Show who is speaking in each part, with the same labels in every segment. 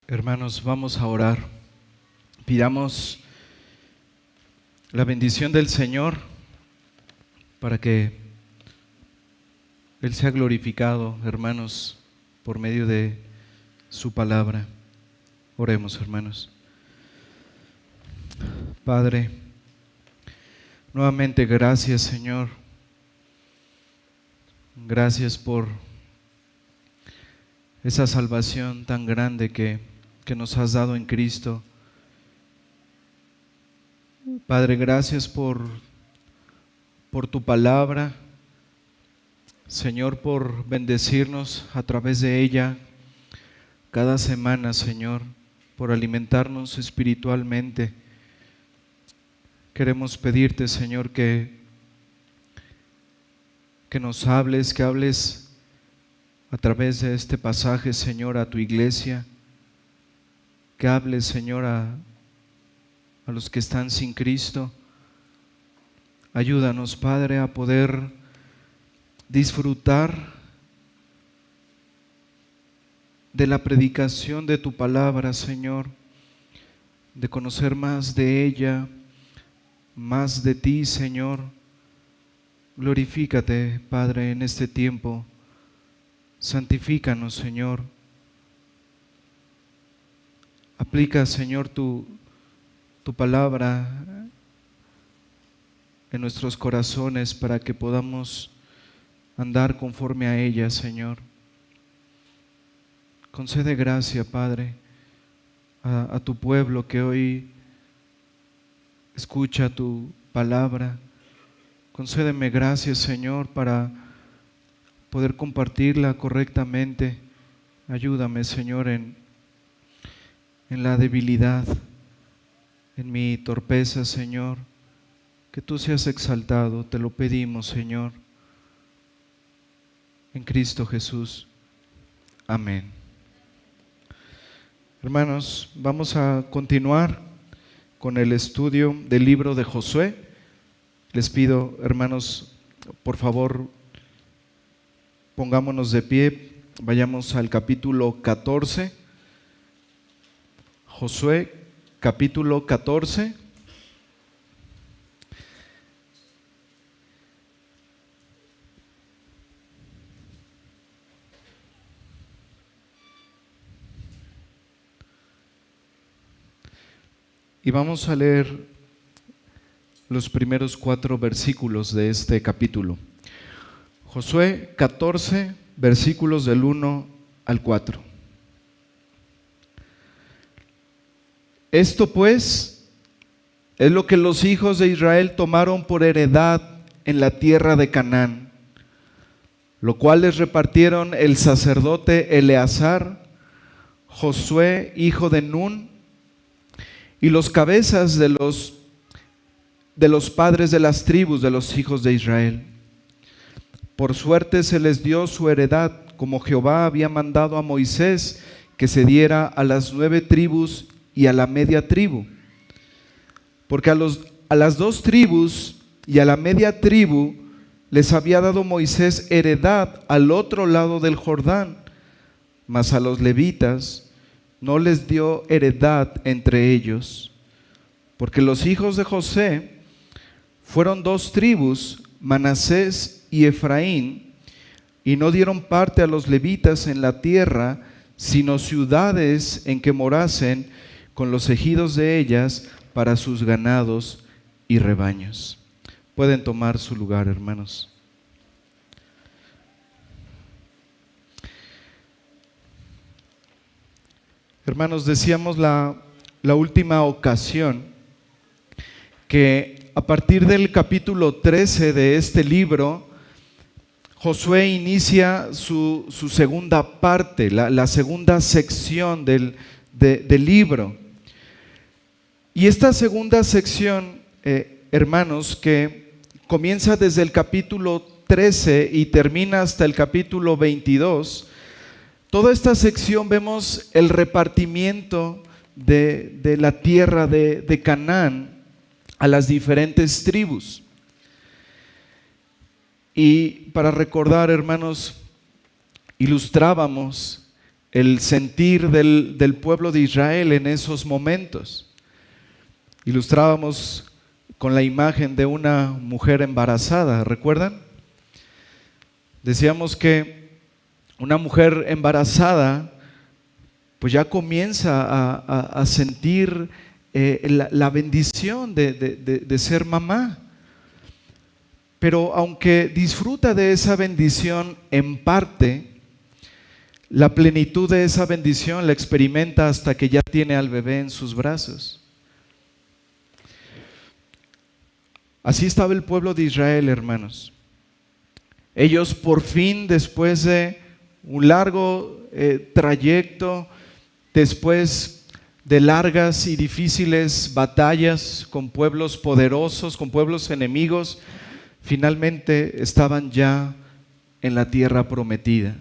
Speaker 1: Hermanos, vamos a orar. Pidamos la bendición del Señor para que Él sea glorificado, hermanos, por medio de su palabra. Oremos, hermanos. Padre, nuevamente gracias, Señor. Gracias por esa salvación tan grande que nos has dado en Cristo. Padre, gracias por tu palabra, Señor, por bendecirnos a través de ella cada semana, Señor, por alimentarnos espiritualmente. Queremos pedirte, Señor, que nos hables, que hables a través de este pasaje, Señor, a tu iglesia, que hables, Señor, a los que están sin Cristo. Ayúdanos, Padre, a poder disfrutar de la predicación de tu palabra, Señor, de conocer más de ella, más de ti, Señor. Glorifícate, Padre, en este tiempo. Santifícanos, Señor. Aplica, Señor, tu palabra en nuestros corazones para que podamos andar conforme a ella, Señor. Concede gracia, Padre, a tu pueblo que hoy escucha tu palabra. Concédeme gracia, Señor, para poder compartirla correctamente. Ayúdame, Señor, en la debilidad, en mi torpeza, Señor. Que tú seas exaltado, te lo pedimos, Señor, en Cristo Jesús. Amén. Hermanos, vamos a continuar con el estudio del libro de Josué. Les pido, hermanos, por favor, pongámonos de pie, vayamos al capítulo 14. Josué, capítulo 14. Y vamos a leer los primeros 4 versículos de este capítulo. Josué 14, versículos del 1 al 4. Esto pues es lo que los hijos de Israel tomaron por heredad en la tierra de Canaán, lo cual les repartieron el sacerdote Eleazar, Josué, hijo de Nun, y los cabezas de los padres de las tribus de los hijos de Israel. Por suerte se les dio su heredad, como Jehová había mandado a Moisés que se diera a las 9 tribus y a la media tribu. Porque a las 2 tribus y a la media tribu les había dado Moisés heredad al otro lado del Jordán, mas a los levitas no les dio heredad entre ellos. Porque los hijos de José fueron 2 tribus, Manasés y Efraín, y no dieron parte a los levitas en la tierra, sino ciudades en que morasen con los ejidos de ellas para sus ganados y rebaños. Pueden tomar su lugar, hermanos. Hermanos, decíamos la última ocasión que a partir del capítulo 13 de este libro, Josué inicia su segunda parte, la segunda sección del libro. Y esta segunda sección, hermanos, que comienza desde el capítulo 13 y termina hasta el capítulo 22, toda esta sección vemos el repartimiento de la tierra de Canaán a las diferentes tribus. Y para recordar, hermanos, ilustrábamos el sentir del pueblo de Israel en esos momentos. Ilustrábamos con la imagen de una mujer embarazada, ¿recuerdan? Decíamos que una mujer embarazada pues ya comienza a sentir la bendición de ser mamá. Pero aunque disfruta de esa bendición en parte, la plenitud de esa bendición la experimenta hasta que ya tiene al bebé en sus brazos. Así estaba el pueblo de Israel, hermanos. Ellos por fin, después de un largo trayecto, después de largas y difíciles batallas con pueblos poderosos, con pueblos enemigos, finalmente estaban ya en la tierra prometida.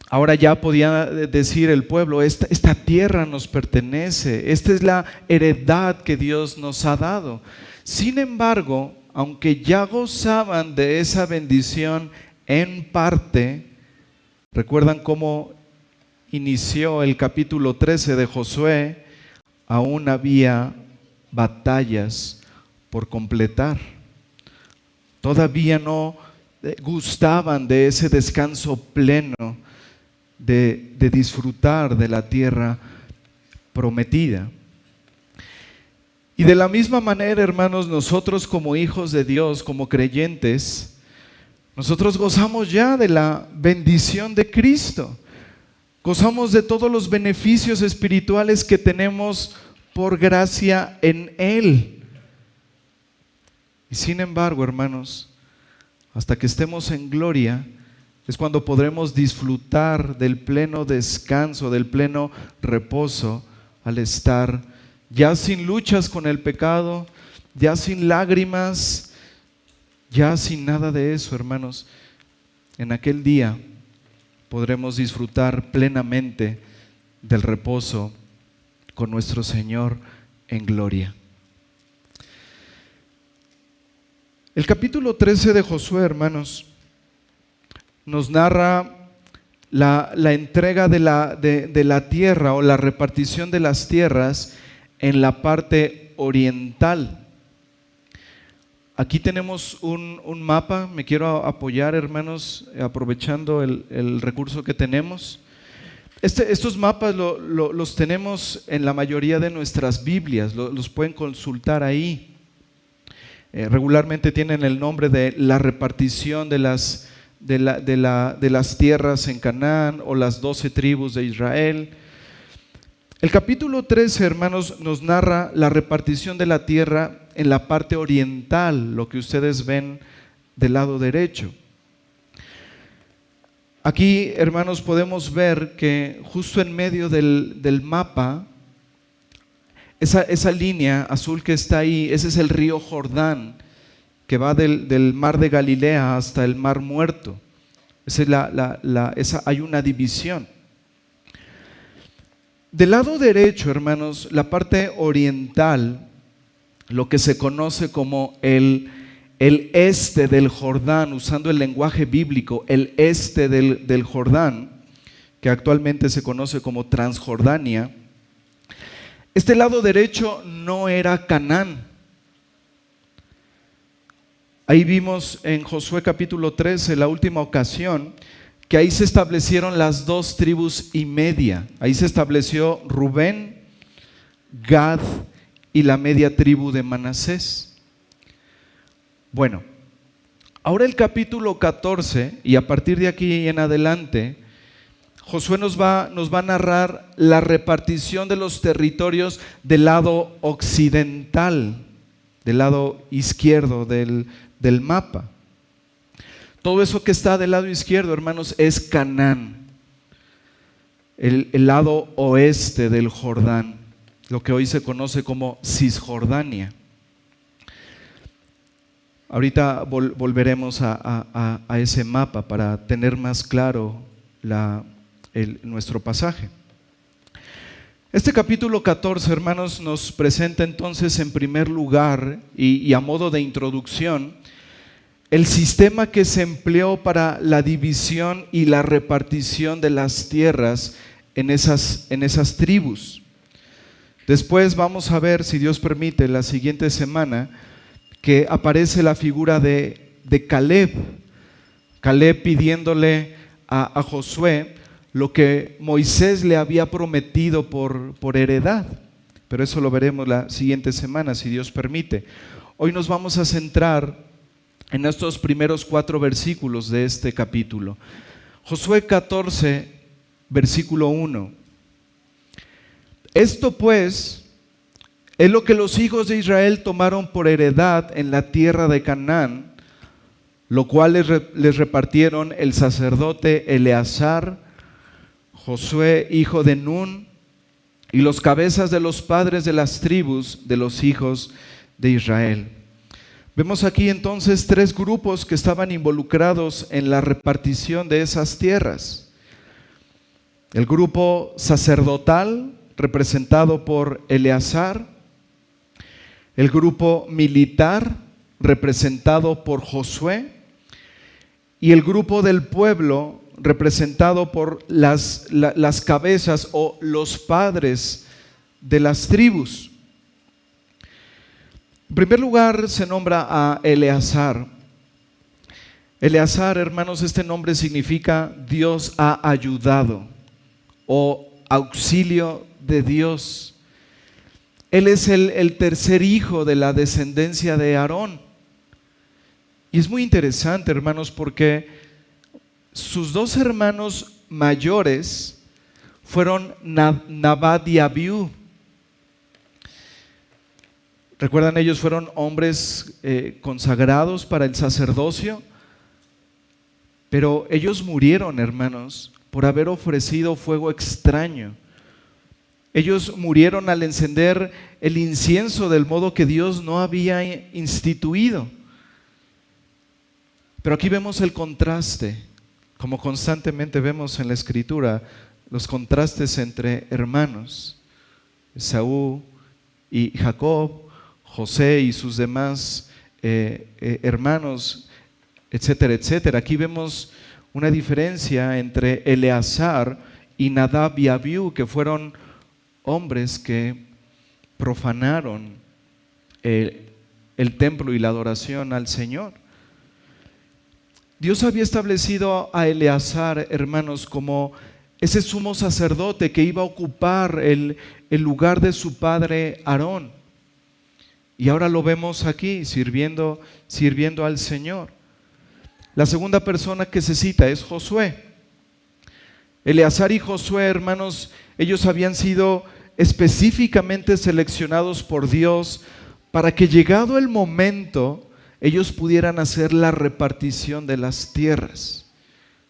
Speaker 1: Ahora ya podía decir el pueblo, esta tierra nos pertenece, esta es la heredad que Dios nos ha dado. Sin embargo, aunque ya gozaban de esa bendición en parte, ¿recuerdan cómo inició el capítulo 13 de Josué? Aún había batallas por completar. Todavía no gustaban de ese descanso pleno de disfrutar de la tierra prometida. Y de la misma manera, hermanos, nosotros como hijos de Dios, como creyentes, nosotros gozamos ya de la bendición de Cristo. Gozamos de todos los beneficios espirituales que tenemos por gracia en Él. Y sin embargo, hermanos, hasta que estemos en gloria, es cuando podremos disfrutar del pleno descanso, del pleno reposo, al estar ya sin luchas con el pecado, ya sin lágrimas, ya sin nada de eso, hermanos. En aquel día podremos disfrutar plenamente del reposo con nuestro Señor en gloria. El capítulo 13 de Josué, hermanos, nos narra la entrega de la tierra o la repartición de las tierras en la parte oriental. Aquí tenemos un mapa. Me quiero apoyar, hermanos, aprovechando el recurso que tenemos. Estos mapas los tenemos en la mayoría de nuestras Biblias, los pueden consultar ahí. Regularmente tienen el nombre de la repartición de las tierras en Canaán o las 12 tribus de Israel. El capítulo 13, hermanos, nos narra la repartición de la tierra en la parte oriental, lo que ustedes ven del lado derecho. Aquí, hermanos, podemos ver que justo en medio del mapa, esa línea azul que está ahí, ese es el río Jordán, que va del mar de Galilea hasta el mar Muerto. Hay una división. Del lado derecho, hermanos, la parte oriental, lo que se conoce como el este del Jordán, usando el lenguaje bíblico, el este del Jordán, que actualmente se conoce como Transjordania. Este lado derecho no era Canaán. Ahí vimos en Josué capítulo 13, la última ocasión, que ahí se establecieron las 2 tribus y media. Ahí se estableció Rubén, Gad y la media tribu de Manasés. Bueno, ahora el capítulo 14, y a partir de aquí en adelante, Josué nos va a narrar la repartición de los territorios del lado occidental, del lado izquierdo del mapa. Todo eso que está del lado izquierdo, hermanos, es Canaán, el lado oeste del Jordán, lo que hoy se conoce como Cisjordania. Ahorita volveremos a ese mapa para tener más claro nuestro pasaje. Este capítulo 14, hermanos, nos presenta entonces en primer lugar y a modo de introducción el sistema que se empleó para la división y la repartición de las tierras en esas tribus. Después vamos a ver, si Dios permite, la siguiente semana, que aparece la figura de Caleb. Caleb pidiéndole a Josué lo que Moisés le había prometido por heredad. Pero eso lo veremos la siguiente semana, si Dios permite. Hoy nos vamos a centrar en estos primeros 4 versículos de este capítulo. Josué 14, versículo 1. Esto pues es lo que los hijos de Israel tomaron por heredad en la tierra de Canaán, lo cual les repartieron el sacerdote Eleazar, Josué hijo de Nun, y los cabezas de los padres de las tribus de los hijos de Israel. Vemos aquí entonces 3 grupos que estaban involucrados en la repartición de esas tierras. El grupo sacerdotal, representado por Eleazar; el grupo militar, representado por Josué; y el grupo del pueblo, representado por las cabezas o los padres de las tribus. En primer lugar se nombra a Eleazar. Eleazar, hermanos, este nombre significa Dios ha ayudado o auxilio de Dios. Él es el tercer hijo de la descendencia de Aarón. Y es muy interesante, hermanos, porque sus 2 hermanos mayores fueron Nadab y Abiú. ¿Recuerdan? Ellos fueron hombres consagrados para el sacerdocio, pero ellos murieron, hermanos, por haber ofrecido fuego extraño. Ellos murieron al encender el incienso del modo que Dios no había instituido. Pero aquí vemos el contraste, como constantemente vemos en la Escritura, los contrastes entre hermanos, Esaú y Jacob, José y sus demás hermanos, etcétera, etcétera. Aquí vemos una diferencia entre Eleazar y Nadab y Abiú, que fueron hombres que profanaron el templo y la adoración al Señor. Dios había establecido a Eleazar, hermanos, como ese sumo sacerdote que iba a ocupar el lugar de su padre Aarón. Y ahora lo vemos aquí, sirviendo al Señor. La segunda persona que se cita es Josué. Eleazar y Josué, hermanos, ellos habían sido específicamente seleccionados por Dios para que, llegado el momento, ellos pudieran hacer la repartición de las tierras.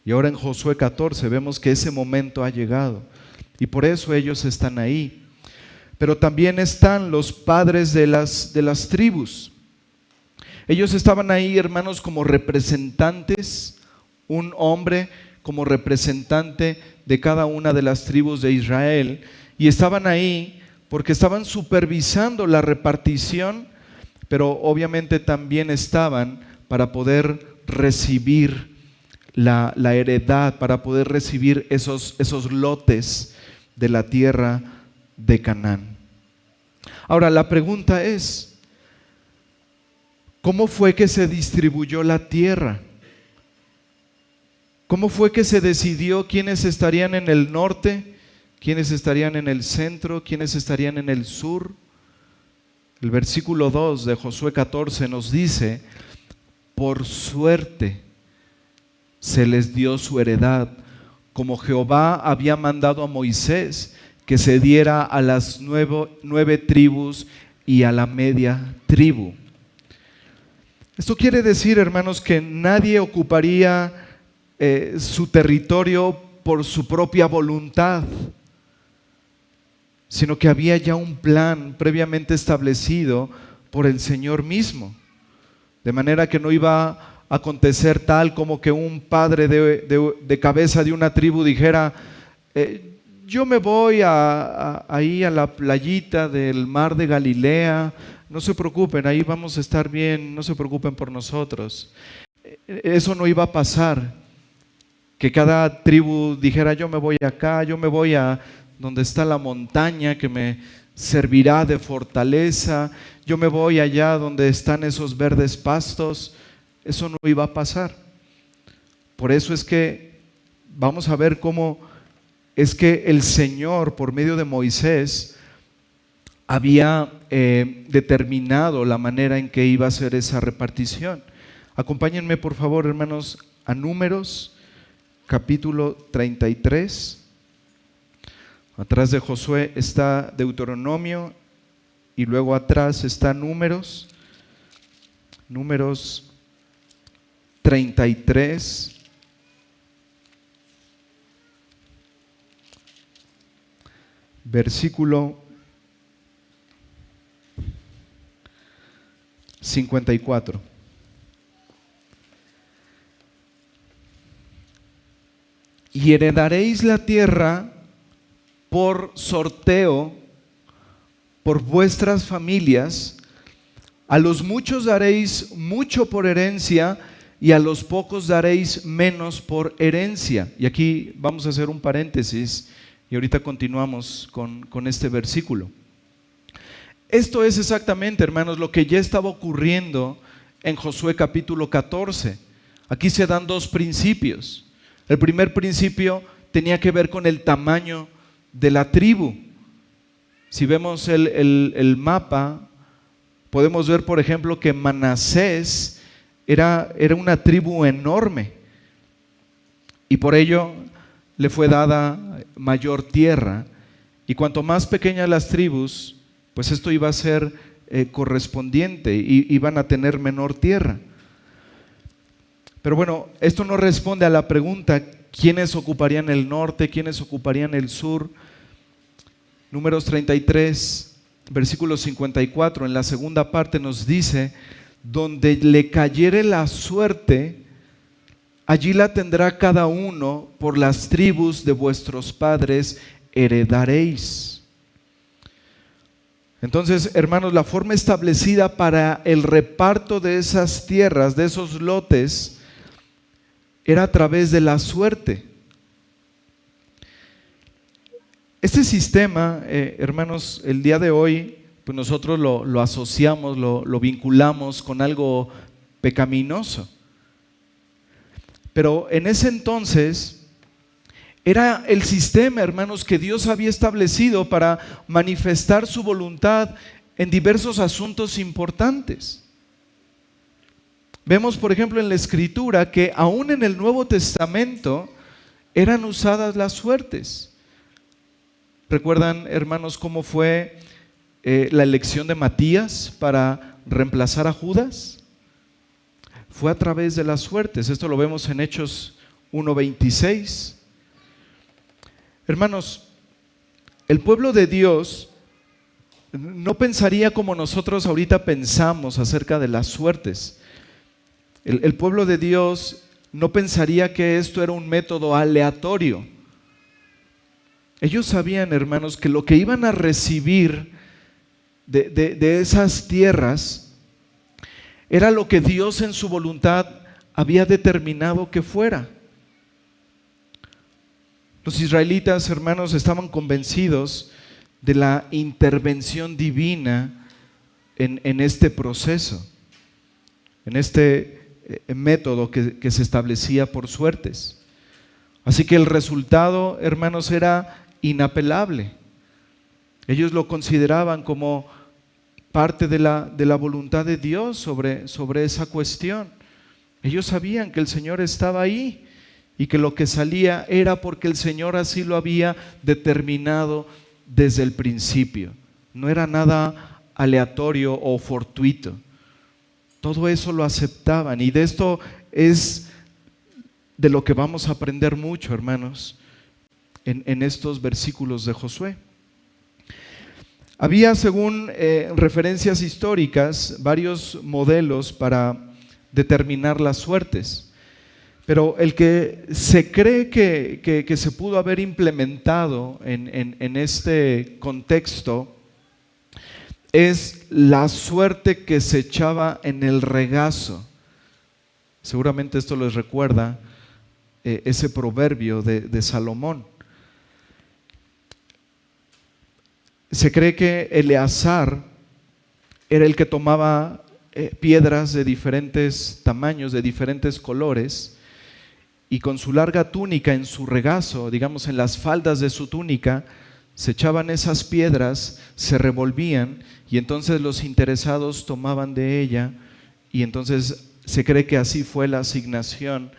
Speaker 1: Y ahora en Josué 14 vemos que ese momento ha llegado y por eso ellos están ahí. Pero también están los padres de las tribus. Ellos estaban ahí, hermanos, como representantes, un hombre como representante de cada una de las tribus de Israel, y estaban ahí porque estaban supervisando la repartición, pero obviamente también estaban para poder recibir la heredad, para poder recibir esos lotes de la tierra de Canaán. Ahora la pregunta es, ¿cómo fue que se distribuyó la tierra? ¿Cómo fue que se decidió quiénes estarían en el norte, quiénes estarían en el centro, quiénes estarían en el sur? El versículo 2 de Josué 14 nos dice: por suerte se les dio su heredad, como Jehová había mandado a Moisés que se diera a las 9 tribus y a la media tribu. Esto quiere decir, hermanos, que nadie ocuparía su territorio por su propia voluntad, sino que había ya un plan previamente establecido por el Señor mismo, de manera que no iba a acontecer tal como que un padre de cabeza de una tribu dijera: yo me voy ahí a la playita del mar de Galilea, no se preocupen, ahí vamos a estar bien, no se preocupen por nosotros. eso no iba a pasar, que cada tribu dijera: yo me voy acá, yo me voy a donde está la montaña que me servirá de fortaleza, yo me voy allá donde están esos verdes pastos. Eso no iba a pasar. Por eso es que vamos a ver cómo es que el Señor, por medio de Moisés, había determinado la manera en que iba a ser esa repartición. Acompáñenme, por favor, hermanos, a Números, capítulo 33. Atrás de Josué está Deuteronomio y luego atrás está Números. Números 33. Versículo 54. Y heredaréis la tierra por sorteo, por vuestras familias. A los muchos daréis mucho por herencia, y a los pocos daréis menos por herencia. Y aquí vamos a hacer un paréntesis, y ahorita continuamos con este versículo. Esto es exactamente, hermanos, lo que ya estaba ocurriendo en Josué capítulo 14. Aquí se dan dos principios. El primer principio tenía que ver con el tamaño de la tribu. Si vemos el mapa, podemos ver, por ejemplo, que Manasés era una tribu enorme, y por ello le fue dada mayor tierra. Y cuanto más pequeñas las tribus, pues esto iba a ser correspondiente, y iban a tener menor tierra. Pero bueno, esto no responde a la pregunta: ¿quiénes ocuparían el norte? ¿Quiénes ocuparían el sur? Números 33, versículo 54, en la segunda parte nos dice: donde le cayere la suerte, allí la tendrá cada uno, por las tribus de vuestros padres heredaréis. Entonces, hermanos, la forma establecida para el reparto de esas tierras, de esos lotes, era a través de la suerte. Este sistema, hermanos, el día de hoy, pues nosotros lo asociamos, lo vinculamos con algo pecaminoso. Pero en ese entonces era el sistema, hermanos, que Dios había establecido para manifestar su voluntad en diversos asuntos importantes. Vemos, por ejemplo, en la Escritura que aún en el Nuevo Testamento eran usadas las suertes. ¿Recuerdan, hermanos, cómo fue la elección de Matías para reemplazar a Judas? Fue a través de las suertes. Esto lo vemos en Hechos 1:26. Hermanos, el pueblo de Dios no pensaría como nosotros ahorita pensamos acerca de las suertes. El pueblo de Dios no pensaría que esto era un método aleatorio. Ellos sabían, hermanos, que lo que iban a recibir de esas tierras era lo que Dios en su voluntad había determinado que fuera. Los israelitas, hermanos, estaban convencidos de la intervención divina en este proceso, en este método que se establecía por suertes. Así que el resultado, hermanos, era inapelable. Ellos lo consideraban como parte de la voluntad de Dios sobre esa cuestión. Ellos sabían que el Señor estaba ahí y que lo que salía era porque el Señor así lo había determinado desde el principio. No era nada aleatorio o fortuito. Todo eso lo aceptaban, y de esto es de lo que vamos a aprender mucho, hermanos, en estos versículos de Josué. Había, según referencias históricas, varios modelos para determinar las suertes, pero el que se cree que se pudo haber implementado en este contexto es la suerte que se echaba en el regazo. Seguramente esto les recuerda ese proverbio de Salomón. Se cree que Eleazar era el que tomaba piedras de diferentes tamaños, de diferentes colores, y con su larga túnica en su regazo, digamos en las faldas de su túnica, se echaban esas piedras, se revolvían, y entonces los interesados tomaban de ella, y entonces se cree que así fue la asignación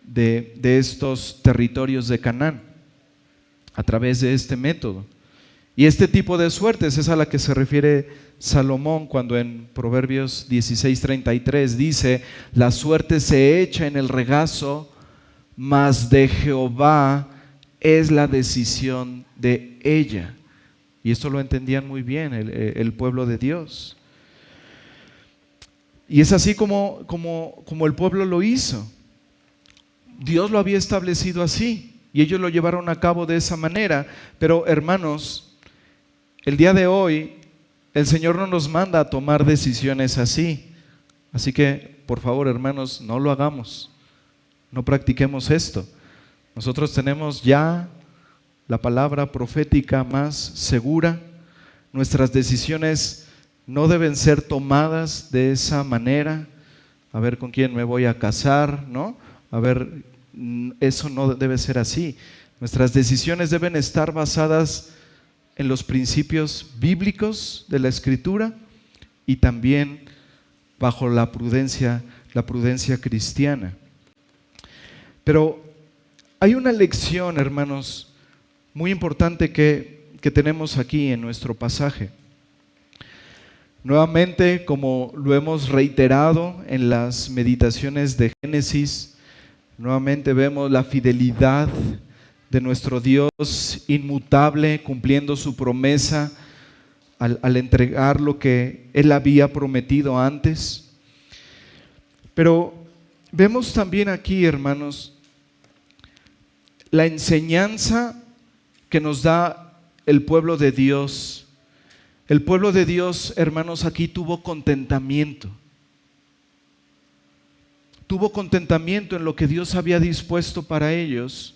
Speaker 1: de estos territorios de Canaán, a través de este método. Y este tipo de suertes es a la que se refiere Salomón cuando en Proverbios 16:33 dice: la suerte se echa en el regazo, mas de Jehová es la decisión de ella. Y esto lo entendían muy bien el pueblo de Dios. Y es así como el pueblo lo hizo. Dios lo había establecido así y ellos lo llevaron a cabo de esa manera. Pero hermanos, el día de hoy el Señor no nos manda a tomar decisiones así. Así que, por favor, hermanos, no lo hagamos. No practiquemos esto. Nosotros tenemos ya la palabra profética más segura. Nuestras decisiones no deben ser tomadas de esa manera. A ver con quién me voy a casar, ¿no? A ver, eso no debe ser así. Nuestras decisiones deben estar basadas en los principios bíblicos de la Escritura y también bajo la prudencia cristiana. Pero hay una lección, hermanos, muy importante que tenemos aquí en nuestro pasaje. Nuevamente, como lo hemos reiterado en las meditaciones de Génesis, nuevamente vemos la fidelidad de nuestro Dios inmutable, cumpliendo su promesa al entregar lo que Él había prometido antes. Pero vemos también aquí, hermanos, la enseñanza que nos da el pueblo de Dios. El pueblo de Dios, hermanos, aquí tuvo contentamiento. Tuvo contentamiento en lo que Dios había dispuesto para ellos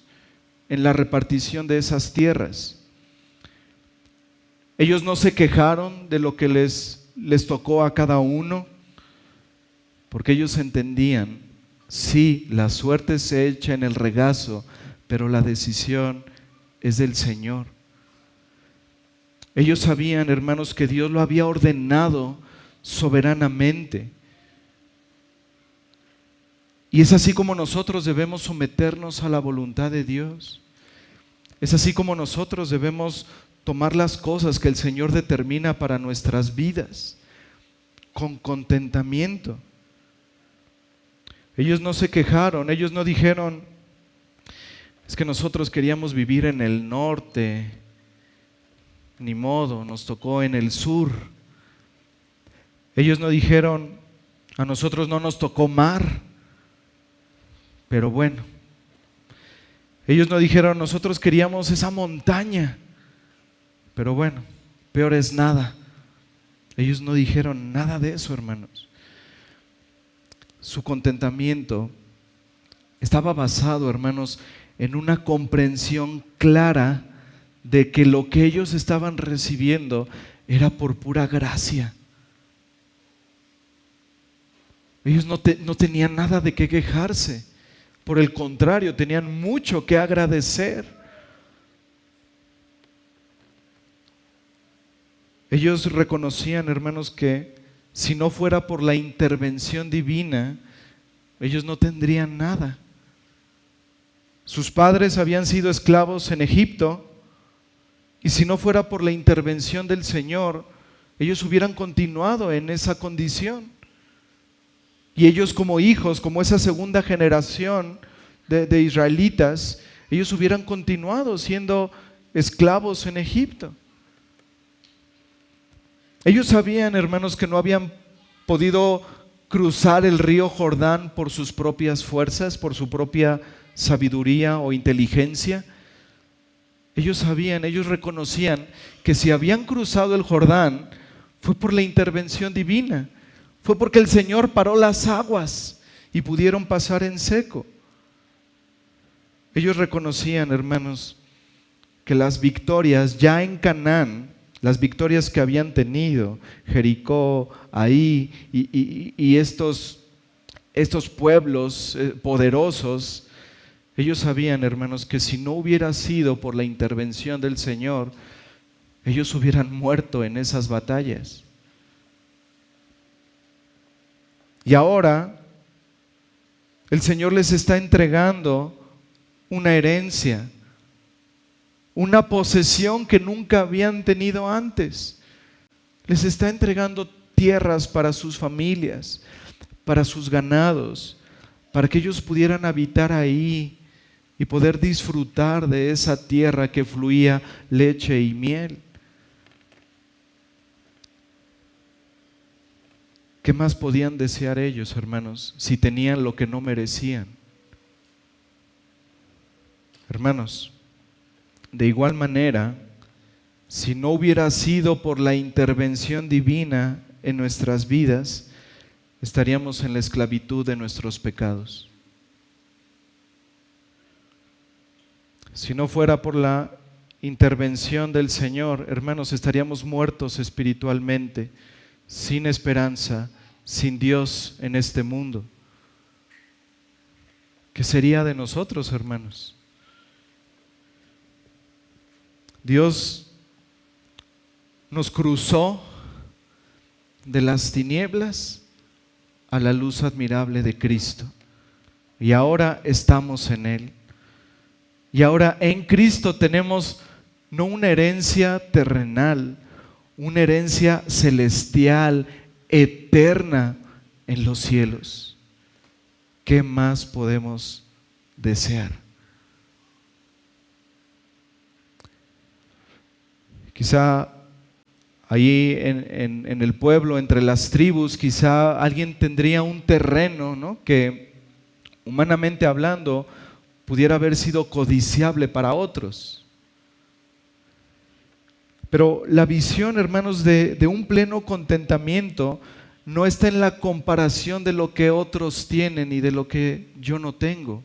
Speaker 1: en la repartición de esas tierras. Ellos no se quejaron de lo que les tocó a cada uno, porque ellos entendían, sí, la suerte se echa en el regazo, pero la decisión es del Señor. Ellos sabían, hermanos, que Dios lo había ordenado soberanamente. Y es así como nosotros debemos someternos a la voluntad de Dios. Es así como nosotros debemos tomar las cosas que el Señor determina para nuestras vidas, con contentamiento. Ellos no se quejaron, ellos no dijeron: es que nosotros queríamos vivir en el norte, ni modo, nos tocó en el sur. Ellos no dijeron: a nosotros no nos tocó mar, pero bueno. Ellos no dijeron: nosotros queríamos esa montaña, pero bueno, peor es nada. Ellos no dijeron nada de eso, hermanos. Su contentamiento estaba basado, hermanos, en una comprensión clara de que lo que ellos estaban recibiendo era por pura gracia. Ellos no tenían nada de qué quejarse. Por el contrario, tenían mucho que agradecer. Ellos reconocían, hermanos, que si no fuera por la intervención divina, ellos no tendrían nada. Sus padres habían sido esclavos en Egipto, y si no fuera por la intervención del Señor, ellos hubieran continuado en esa condición. Y ellos como hijos, como esa segunda generación de israelitas, ellos hubieran continuado siendo esclavos en Egipto. Ellos sabían, hermanos, que no habían podido cruzar el río Jordán por sus propias fuerzas, por su propia sabiduría o inteligencia. Ellos sabían, ellos reconocían que si habían cruzado el Jordán fue por la intervención divina. Fue porque el Señor paró las aguas y pudieron pasar en seco. Ellos reconocían, hermanos, que las victorias ya en Canaán, las victorias que habían tenido, Jericó, Ahí y estos pueblos poderosos, ellos sabían, hermanos, que si no hubiera sido por la intervención del Señor, ellos hubieran muerto en esas batallas. Y ahora el Señor les está entregando una herencia, una posesión que nunca habían tenido antes. Les está entregando tierras para sus familias, para sus ganados, para que ellos pudieran habitar ahí y poder disfrutar de esa tierra que fluía leche y miel. ¿Qué más podían desear ellos, hermanos, si tenían lo que no merecían? Hermanos, de igual manera, si no hubiera sido por la intervención divina en nuestras vidas, estaríamos en la esclavitud de nuestros pecados. Si no fuera por la intervención del Señor, hermanos, estaríamos muertos espiritualmente, sin esperanza, sin Dios en este mundo. ¿Qué sería de nosotros, hermanos? Dios nos cruzó de las tinieblas a la luz admirable de Cristo. Y ahora estamos en Él. Y ahora en Cristo tenemos no una herencia terrenal, una herencia celestial, eterna en los cielos. ¿Qué más podemos desear? Quizá allí en el pueblo, entre las tribus, quizá alguien tendría un terreno, ¿no?, que humanamente hablando pudiera haber sido codiciable para otros. Pero la visión, hermanos, de un pleno contentamiento no está en la comparación de lo que otros tienen y de lo que yo no tengo.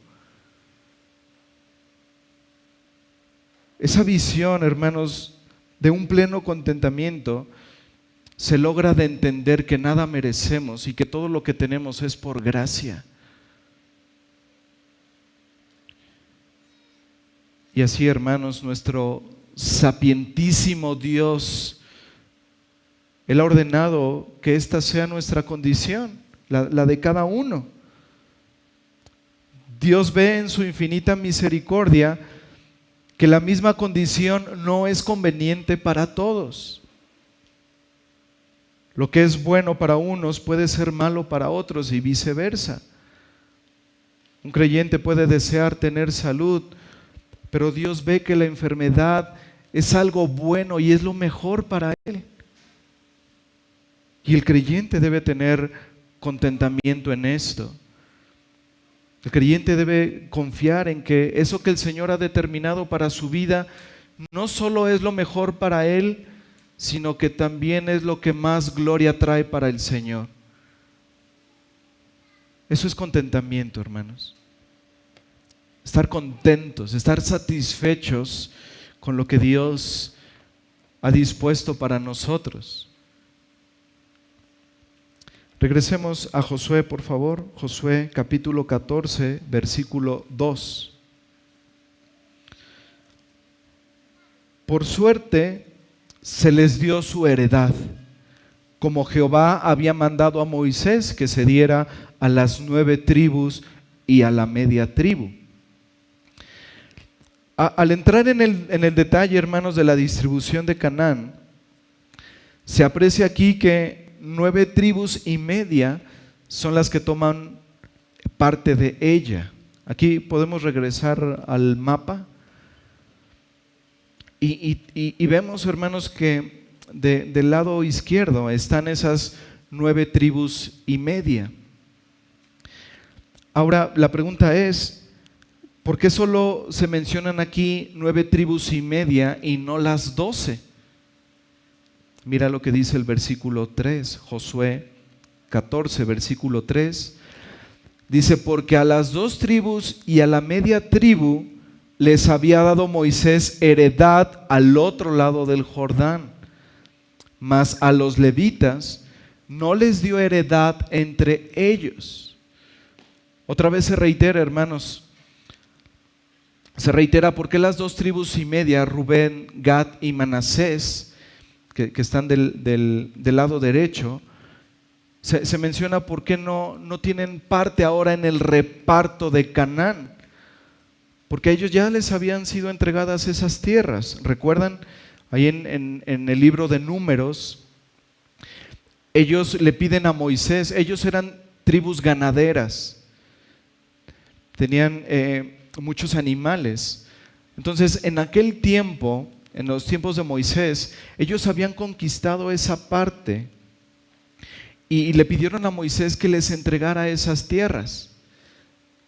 Speaker 1: Esa visión, hermanos, de un pleno contentamiento se logra de entender que nada merecemos y que todo lo que tenemos es por gracia. Y así, hermanos, nuestro sapientísimo Dios, Él ha ordenado que esta sea nuestra condición, la de cada uno. Dios ve en su infinita misericordia que la misma condición no es conveniente para todos. Lo que es bueno para unos puede ser malo para otros y viceversa. Un creyente puede desear tener salud, pero Dios ve que la enfermedad es algo bueno y es lo mejor para él. Y el creyente debe tener contentamiento en esto. El creyente debe confiar en que eso que el Señor ha determinado para su vida no solo es lo mejor para él, sino que también es lo que más gloria trae para el Señor. Eso es contentamiento, hermanos. Estar contentos, estar satisfechos con lo que Dios ha dispuesto para nosotros. Regresemos a Josué, por favor. Josué capítulo 14, versículo 2. Por suerte se les dio su heredad, como Jehová había mandado a Moisés que se diera a las 9 tribus y a la media tribu. Al entrar en el detalle, hermanos, de la distribución de Canaán, se aprecia aquí que 9 tribus y media son las que toman parte de ella. Aquí podemos regresar al mapa y vemos, hermanos, que del lado izquierdo están esas 9 tribus y media. Ahora, la pregunta es, ¿por qué solo se mencionan aquí 9 tribus y media y no las 12? Mira lo que dice el versículo 3, Josué 14, versículo 3. Dice, porque a las 2 tribus y a la media tribu les había dado Moisés heredad al otro lado del Jordán, mas a los levitas no les dio heredad entre ellos. Otra vez se reitera, hermanos, se reitera por qué las 2 tribus y media, Rubén, Gad y Manasés, que están del lado derecho, se menciona por qué no tienen parte ahora en el reparto de Canaán, porque a ellos ya les habían sido entregadas esas tierras. ¿Recuerdan? Ahí en el libro de Números, ellos le piden a Moisés, ellos eran tribus ganaderas, tenían muchos animales. Entonces, en aquel tiempo, en los tiempos de Moisés, ellos habían conquistado esa parte y le pidieron a Moisés que les entregara esas tierras.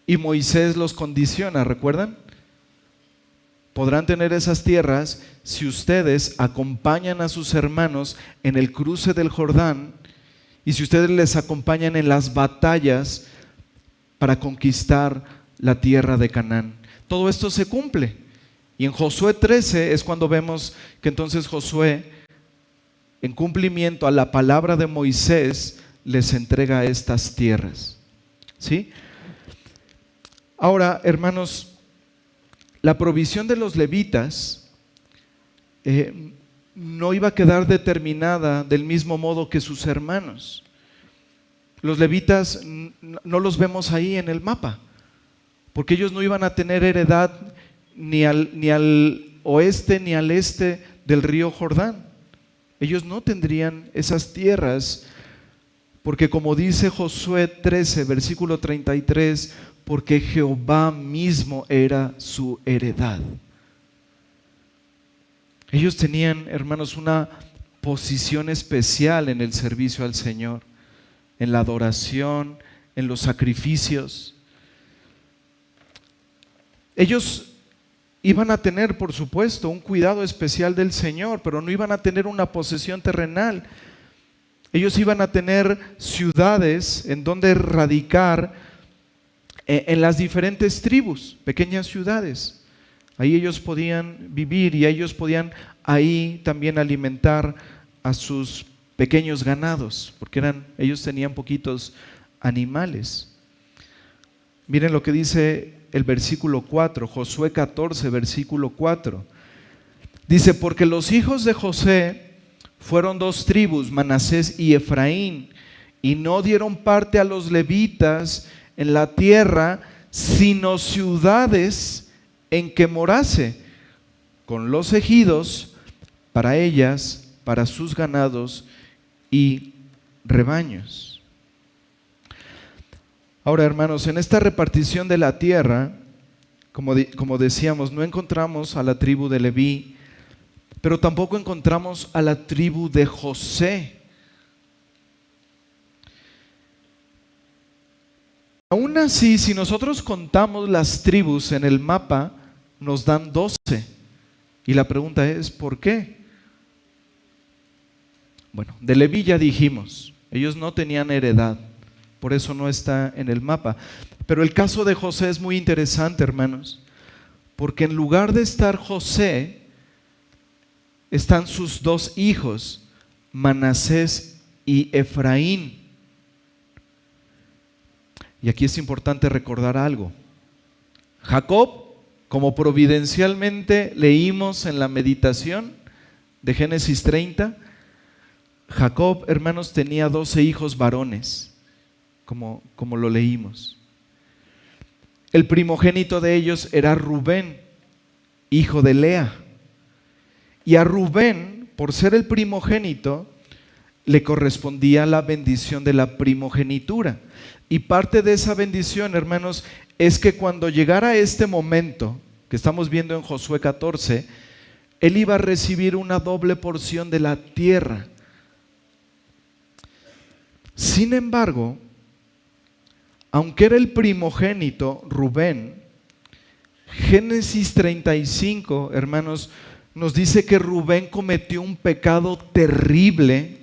Speaker 1: Y Moisés los condiciona, ¿recuerdan? Podrán tener esas tierras si ustedes acompañan a sus hermanos en el cruce del Jordán y si ustedes les acompañan en las batallas para conquistar la tierra de Canaán. Todo esto se cumple. Y en Josué 13 es cuando vemos que entonces Josué, en cumplimiento a la palabra de Moisés, les entrega estas tierras. ¿Sí? Ahora, hermanos, la provisión de los levitas no iba a quedar determinada del mismo modo que sus hermanos. Los levitas no los vemos ahí en el mapa, porque ellos no iban a tener heredad ni al oeste ni al este del río Jordán. Ellos no tendrían esas tierras, porque como dice Josué 13, versículo 33, porque Jehová mismo era su heredad. Ellos tenían, hermanos, una posición especial en el servicio al Señor, en la adoración, en los sacrificios. Ellos iban a tener, por supuesto, un cuidado especial del Señor, pero no iban a tener una posesión terrenal. Ellos iban a tener ciudades en donde radicar en las diferentes tribus, pequeñas ciudades. Ahí ellos podían vivir y ellos podían ahí también alimentar a sus pequeños ganados, porque ellos tenían poquitos animales. Miren lo que dice el versículo 4, Josué 14, versículo 4. Dice, porque los hijos de José fueron 2 tribus, Manasés y Efraín, y no dieron parte a los levitas en la tierra, sino ciudades en que morase, con los ejidos para ellas, para sus ganados y rebaños. Ahora, hermanos, en esta repartición de la tierra, como decíamos, no encontramos a la tribu de Leví, pero tampoco encontramos a la tribu de José. Aún así, si nosotros contamos las tribus en el mapa, nos dan 12. Y la pregunta es, ¿por qué? Bueno, de Leví ya dijimos, ellos no tenían heredad, por eso no está en el mapa. Pero el caso de José es muy interesante, hermanos, porque en lugar de estar José, están sus 2 hijos, Manasés y Efraín. Y aquí es importante recordar algo. Jacob, como providencialmente leímos en la meditación de Génesis 30, Jacob, hermanos, tenía 12 hijos varones, como lo leímos. El primogénito de ellos era Rubén, hijo de Lea. Y a Rubén, por ser el primogénito, le correspondía la bendición de la primogenitura. Y parte de esa bendición, hermanos, es que cuando llegara este momento que estamos viendo en Josué 14, él iba a recibir una doble porción de la tierra. Sin embargo, aunque era el primogénito Rubén, Génesis 35, hermanos, nos dice que Rubén cometió un pecado terrible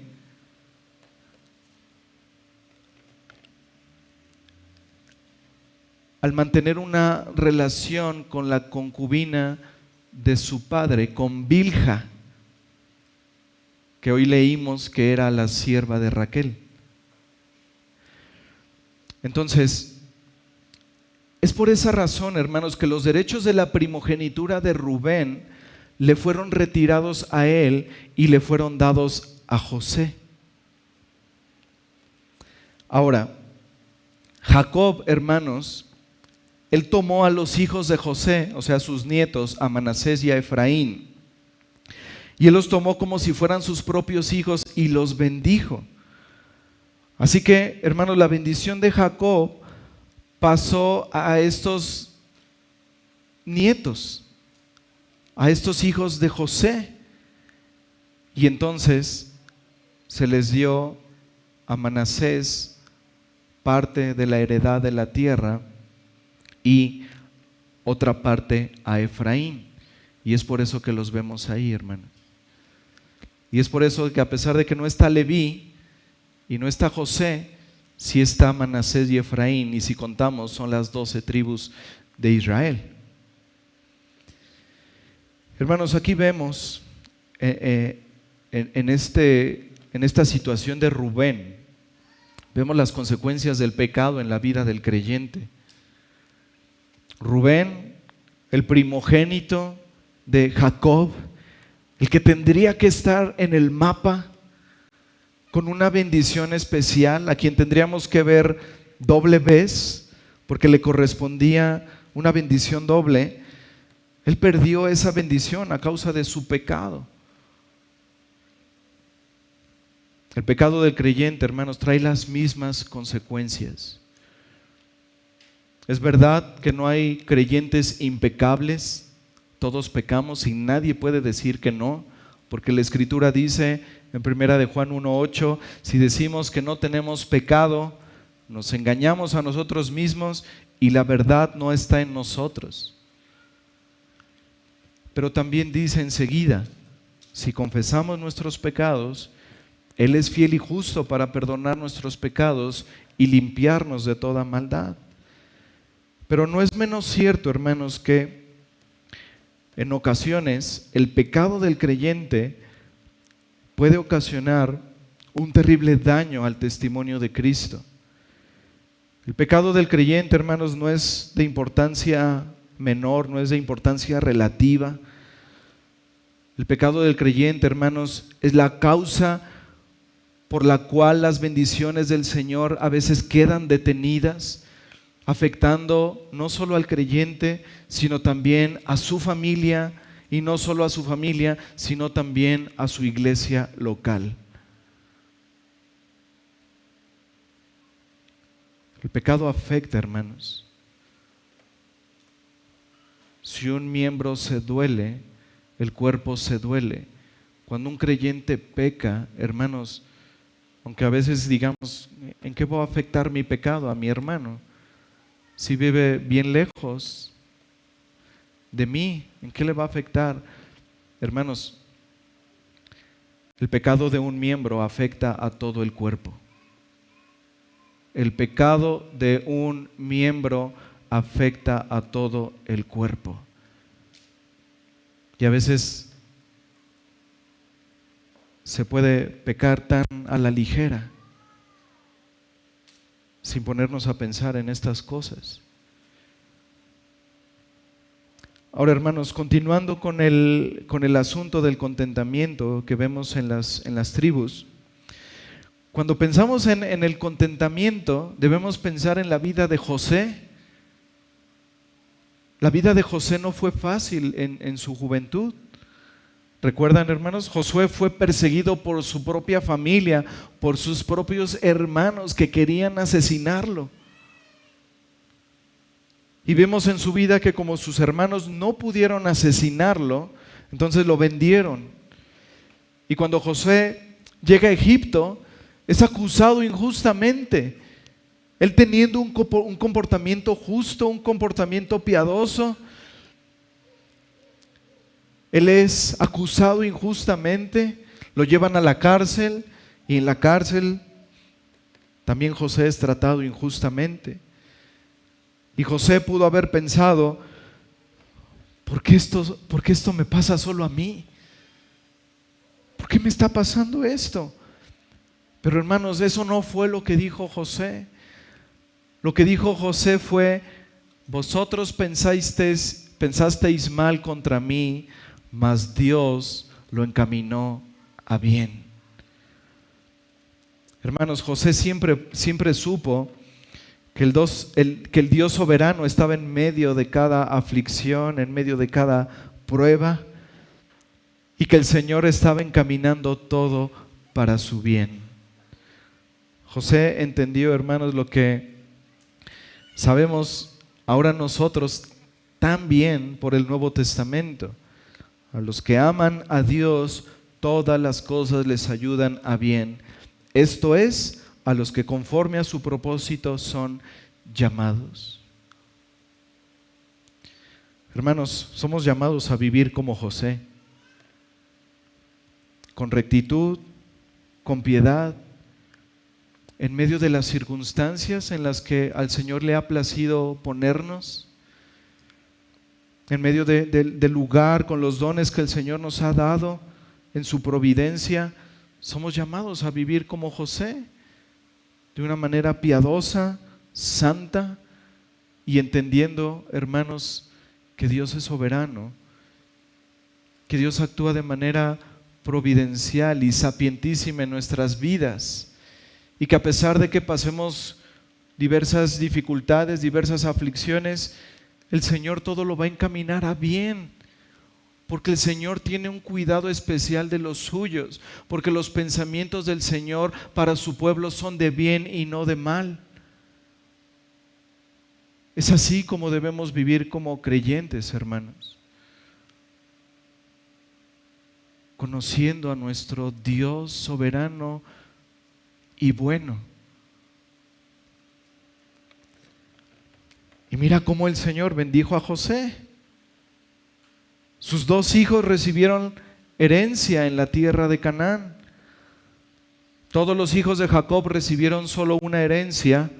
Speaker 1: al mantener una relación con la concubina de su padre, con Bilha, que hoy leímos que era la sierva de Raquel. Entonces, es por esa razón, hermanos, que los derechos de la primogenitura de Rubén le fueron retirados a él y le fueron dados a José. Ahora, Jacob, hermanos, él tomó a los hijos de José, o sea, sus nietos, a Manasés y a Efraín, y él los tomó como si fueran sus propios hijos y los bendijo. Así que, hermanos, la bendición de Jacob pasó a estos nietos, a estos hijos de José, y entonces se les dio a Manasés parte de la heredad de la tierra y otra parte a Efraín. Y es por eso que los vemos ahí, hermanos. Y es por eso que a pesar de que no está Leví y no está José, sí está Manasés y Efraín, y si contamos son las 12 tribus de Israel. Hermanos, aquí vemos en esta situación de Rubén, vemos las consecuencias del pecado en la vida del creyente. Rubén, el primogénito de Jacob, el que tendría que estar en el mapa con una bendición especial, a quien tendríamos que ver doble vez, porque le correspondía una bendición doble, él perdió esa bendición a causa de su pecado. El pecado del creyente, hermanos, trae las mismas consecuencias. Es verdad que no hay creyentes impecables, todos pecamos y nadie puede decir que no, porque la Escritura dice en 1 de Juan 1:8, si decimos que no tenemos pecado, nos engañamos a nosotros mismos y la verdad no está en nosotros. Pero también dice enseguida, si confesamos nuestros pecados, Él es fiel y justo para perdonar nuestros pecados y limpiarnos de toda maldad. Pero no es menos cierto, hermanos, que en ocasiones el pecado del creyente puede ocasionar un terrible daño al testimonio de Cristo. El pecado del creyente, hermanos, no es de importancia menor, no es de importancia relativa. El pecado del creyente, hermanos, es la causa por la cual las bendiciones del Señor a veces quedan detenidas, afectando no solo al creyente, sino también a su familia, y no solo a su familia, sino también a su iglesia local. El pecado afecta, hermanos. Si un miembro se duele, el cuerpo se duele. Cuando un creyente peca, hermanos, aunque a veces digamos, ¿en qué va a afectar mi pecado a mi hermano? Si vive bien lejos de mí, ¿en qué le va a afectar? Hermanos, el pecado de un miembro afecta a todo el cuerpo. El pecado de un miembro afecta a todo el cuerpo. Y a veces se puede pecar tan a la ligera, sin ponernos a pensar en estas cosas. Ahora, hermanos, continuando con el asunto del contentamiento que vemos en las tribus, cuando pensamos en el contentamiento, debemos pensar en la vida de José. La vida de José no fue fácil en su juventud. ¿Recuerdan, hermanos? Josué fue perseguido por su propia familia, por sus propios hermanos que querían asesinarlo. Y vemos en su vida que como sus hermanos no pudieron asesinarlo, entonces lo vendieron. Y cuando José llega a Egipto, es acusado injustamente. Él teniendo un comportamiento justo, un comportamiento piadoso, él es acusado injustamente, lo llevan a la cárcel y en la cárcel también José es tratado injustamente. Y José pudo haber pensado, ¿por qué esto me pasa solo a mí? ¿Por qué me está pasando esto? Pero hermanos, eso no fue lo que dijo José. Lo que dijo José fue: vosotros pensasteis mal contra mí, mas Dios lo encaminó a bien. Hermanos, José siempre supo que el Dios soberano estaba en medio de cada aflicción, en medio de cada prueba, y que el Señor estaba encaminando todo para su bien. José entendió, hermanos, lo que sabemos ahora nosotros también por el Nuevo Testamento. A los que aman a Dios, todas las cosas les ayudan a bien. Esto es, a los que conforme a su propósito son llamados. Hermanos, somos llamados a vivir como José, con rectitud, con piedad, en medio de las circunstancias en las que al Señor le ha placido ponernos, en medio del lugar, con los dones que el Señor nos ha dado en su providencia. Somos llamados a vivir como José, de una manera piadosa, santa, y entendiendo, hermanos, que Dios es soberano, que Dios actúa de manera providencial y sapientísima en nuestras vidas, y que a pesar de que pasemos diversas dificultades, diversas aflicciones, el Señor todo lo va a encaminar a bien, porque el Señor tiene un cuidado especial de los suyos, porque los pensamientos del Señor para su pueblo son de bien y no de mal. Es así como debemos vivir como creyentes, hermanos, conociendo a nuestro Dios soberano y bueno. Y mira cómo el Señor bendijo a José. Sus 2 hijos recibieron herencia en la tierra de Canaán. Todos los hijos de Jacob recibieron solo una herencia,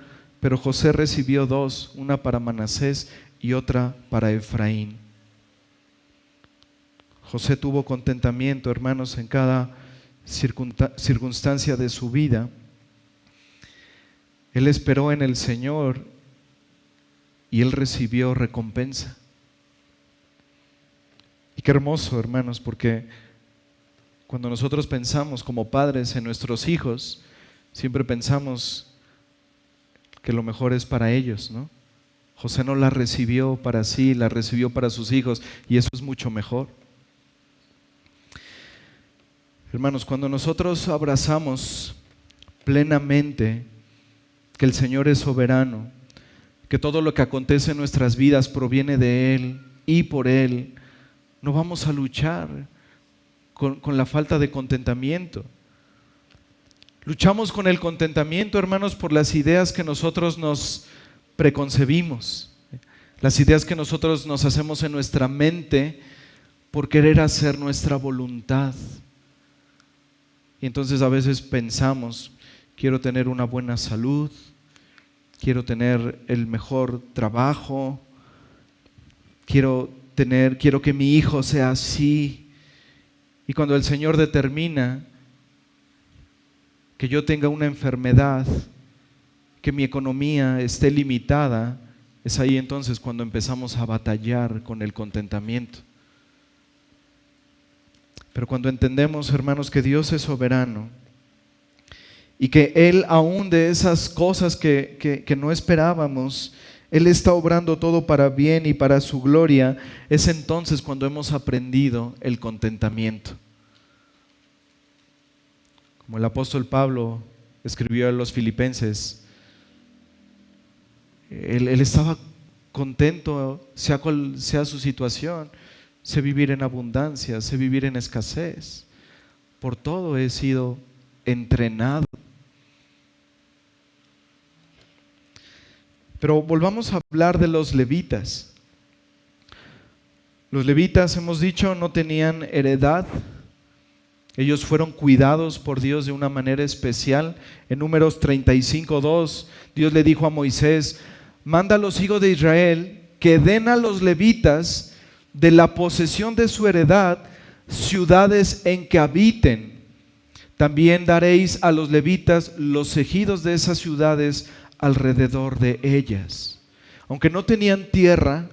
Speaker 1: pero José recibió 2, una para Manasés y otra para Efraín. José tuvo contentamiento, hermanos, en cada circunstancia de su vida. Él esperó en el Señor y él recibió recompensa. Y qué hermoso, hermanos, porque cuando nosotros pensamos como padres en nuestros hijos, siempre pensamos que lo mejor es para ellos, ¿no? José no la recibió para sí, la recibió para sus hijos, y eso es mucho mejor. Hermanos, cuando nosotros abrazamos plenamente que el Señor es soberano, que todo lo que acontece en nuestras vidas proviene de Él y por Él, no vamos a luchar con la falta de contentamiento. Luchamos con el contentamiento, hermanos, por las ideas que nosotros nos preconcebimos, las ideas que nosotros nos hacemos en nuestra mente por querer hacer nuestra voluntad. Y entonces a veces pensamos: quiero tener una buena salud, quiero tener el mejor trabajo, quiero que mi hijo sea así. Y cuando el Señor determina que yo tenga una enfermedad, que mi economía esté limitada, es ahí entonces cuando empezamos a batallar con el contentamiento. Pero cuando entendemos, hermanos, que Dios es soberano y que Él, aún de esas cosas que no esperábamos, Él está obrando todo para bien y para su gloria, es entonces cuando hemos aprendido el contentamiento. Como el apóstol Pablo escribió a los Filipenses, él estaba contento, sea cual sea su situación. Sé vivir en abundancia, sé vivir en escasez. Por todo he sido entrenado. Pero volvamos a hablar de los levitas. Los levitas, hemos dicho, no tenían heredad. Ellos fueron cuidados por Dios de una manera especial. En Números 35:2, Dios le dijo a Moisés: manda a los hijos de Israel que den a los levitas de la posesión de su heredad ciudades en que habiten. También daréis a los levitas los ejidos de esas ciudades alrededor de ellas. Aunque no tenían tierra,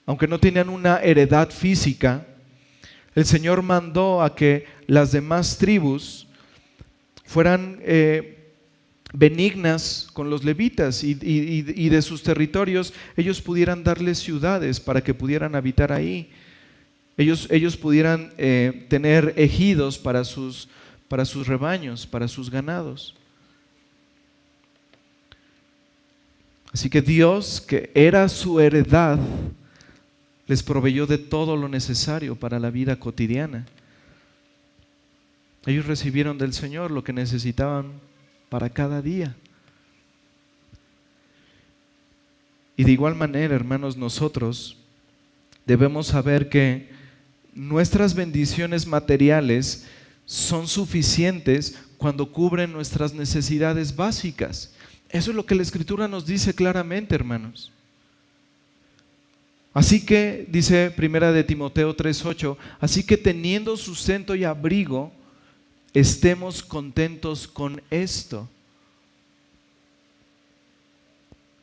Speaker 1: aunque no tenían una heredad física, el Señor mandó a que las demás tribus fueran benignas con los levitas y de sus territorios ellos pudieran darles ciudades para que pudieran habitar ahí. Ellos pudieran tener ejidos para sus rebaños, para sus ganados. Así que Dios, que era su heredad, les proveyó de todo lo necesario para la vida cotidiana. Ellos recibieron del Señor lo que necesitaban para cada día. Y de igual manera, hermanos, nosotros debemos saber que nuestras bendiciones materiales son suficientes cuando cubren nuestras necesidades básicas. Eso es lo que la Escritura nos dice claramente, hermanos. Así que, dice Primera de Timoteo 3:8, así que teniendo sustento y abrigo, estemos contentos con esto.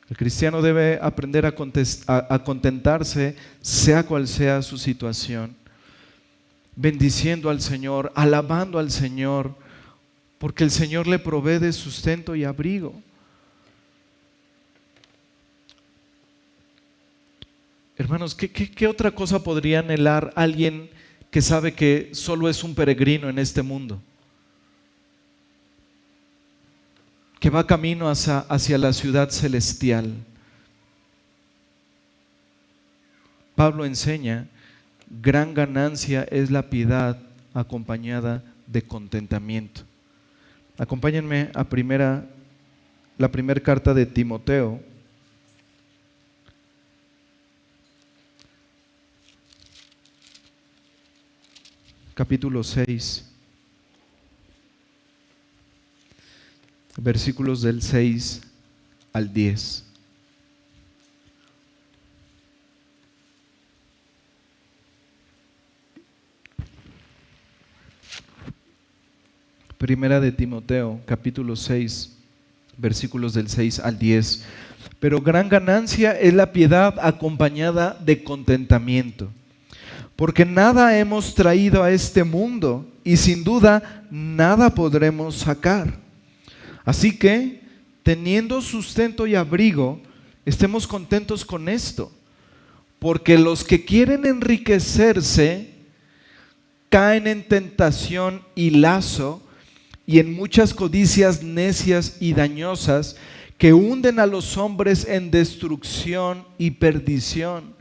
Speaker 1: El cristiano debe aprender a contentarse, sea cual sea su situación, bendiciendo al Señor, alabando al Señor, porque el Señor le provee de sustento y abrigo. Hermanos, ¿qué otra cosa podría anhelar alguien que sabe que solo es un peregrino en este mundo? Que va camino hacia la ciudad celestial. Pablo enseña, gran ganancia es la piedad acompañada de contentamiento. Acompáñenme a la primera carta de Timoteo, capítulo 6, versículos del 6 al 10. Primera de Timoteo, capítulo 6, versículos del 6 al 10. Pero gran ganancia es la piedad acompañada de contentamiento, porque nada hemos traído a este mundo y sin duda nada podremos sacar. Así que, teniendo sustento y abrigo, estemos contentos con esto, porque los que quieren enriquecerse caen en tentación y lazo y en muchas codicias necias y dañosas que hunden a los hombres en destrucción y perdición.